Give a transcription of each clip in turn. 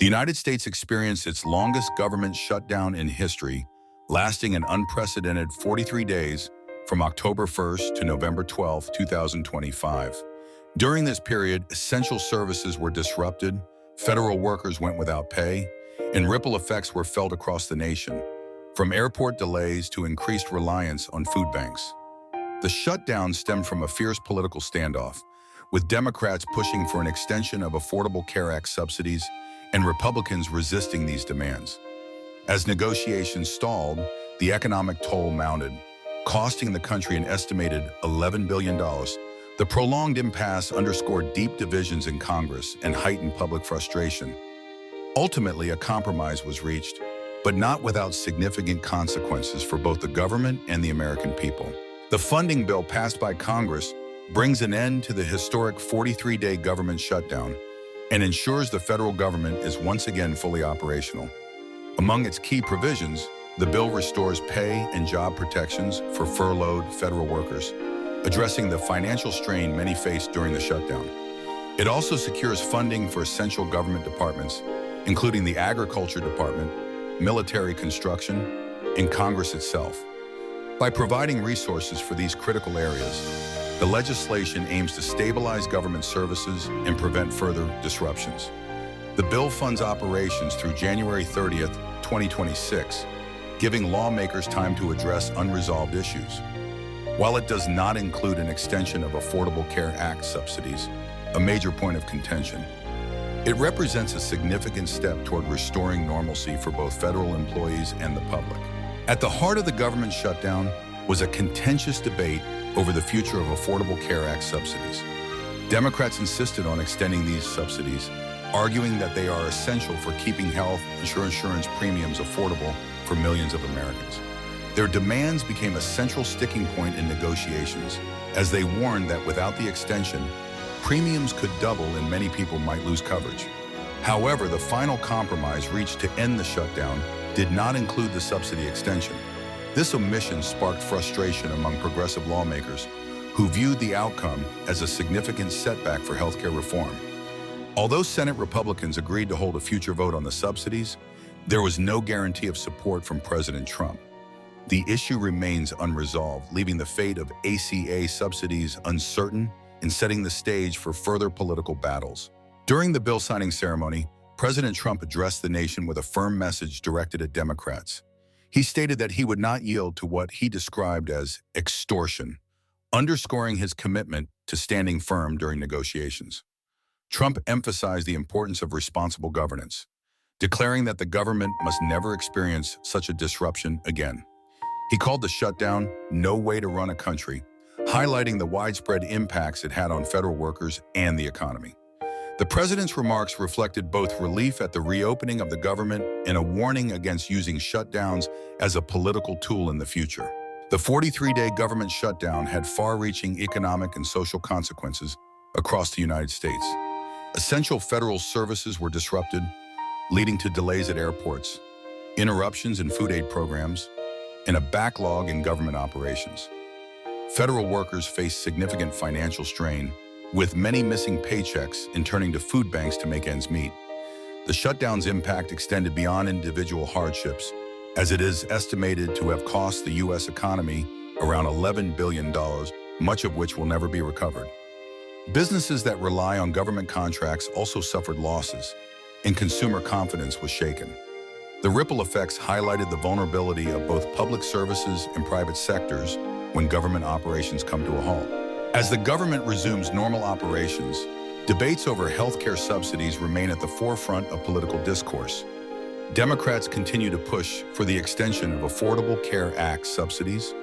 The United States experienced its longest government shutdown in history, lasting an unprecedented 43 days from October 1st to November 12, 2025. During this period, essential services were disrupted, federal workers went without pay, and ripple effects were felt across the nation, from airport delays to increased reliance on food banks. The shutdown stemmed from a fierce political standoff, with Democrats pushing for an extension of Affordable Care Act subsidies and Republicans resisting these demands. As negotiations stalled, the economic toll mounted, costing the country an estimated $11 billion. The prolonged impasse underscored deep divisions in Congress and heightened public frustration. Ultimately, a compromise was reached, but not without significant consequences for both the government and the American people. The funding bill passed by Congress brings an end to the historic 43-day government shutdown and ensures the federal government is once again fully operational. Among its key provisions, the bill restores pay and job protections for furloughed federal workers, addressing the financial strain many faced during the shutdown. It also secures funding for essential government departments, including the Agriculture Department, military construction, and Congress itself. By providing resources for these critical areas, the legislation aims to stabilize government services and prevent further disruptions. The bill funds operations through January 30th, 2026, giving lawmakers time to address unresolved issues. While it does not include an extension of Affordable Care Act subsidies, a major point of contention, it represents a significant step toward restoring normalcy for both federal employees and the public. At the heart of the government shutdown was a contentious debate over the future of Affordable Care Act subsidies. Democrats insisted on extending these subsidies, arguing that they are essential for keeping health insurance premiums affordable for millions of Americans. Their demands became a central sticking point in negotiations, as they warned that without the extension, premiums could double and many people might lose coverage. However, the final compromise reached to end the shutdown did not include the subsidy extension. This omission sparked frustration among progressive lawmakers who viewed the outcome as a significant setback for healthcare reform. Although Senate Republicans agreed to hold a future vote on the subsidies, there was no guarantee of support from President Trump. The issue remains unresolved, leaving the fate of ACA subsidies uncertain and setting the stage for further political battles. During the bill signing ceremony, President Trump addressed the nation with a firm message directed at Democrats. He stated that he would not yield to what he described as extortion, underscoring his commitment to standing firm during negotiations. Trump emphasized the importance of responsible governance, declaring that the government must never experience such a disruption again. He called the shutdown "no way to run a country," highlighting the widespread impacts it had on federal workers and the economy. The president's remarks reflected both relief at the reopening of the government and a warning against using shutdowns as a political tool in the future. The 43-day government shutdown had far-reaching economic and social consequences across the United States. Essential federal services were disrupted, leading to delays at airports, interruptions in food aid programs, and a backlog in government operations. Federal workers faced significant financial strain, with many missing paychecks and turning to food banks to make ends meet. The shutdown's impact extended beyond individual hardships, as it is estimated to have cost the U.S. economy around $11 billion, much of which will never be recovered. Businesses that rely on government contracts also suffered losses, and consumer confidence was shaken. The ripple effects highlighted the vulnerability of both public services and private sectors when government operations come to a halt. As the government resumes normal operations, debates over healthcare subsidies remain at the forefront of political discourse. Democrats continue to push for the extension of Affordable Care Act subsidies,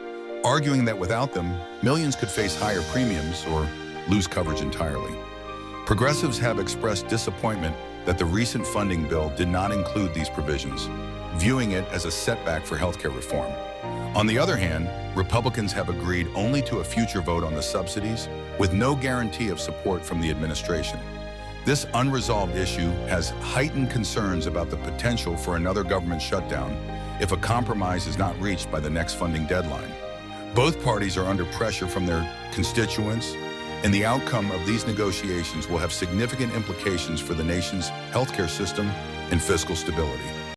arguing that without them, millions could face higher premiums or lose coverage entirely. Progressives have expressed disappointment that the recent funding bill did not include these provisions, viewing it as a setback for healthcare reform. On the other hand, Republicans have agreed only to a future vote on the subsidies, with no guarantee of support from the administration. This unresolved issue has heightened concerns about the potential for another government shutdown if a compromise is not reached by the next funding deadline. Both parties are under pressure from their constituents, and the outcome of these negotiations will have significant implications for the nation's healthcare system and fiscal stability.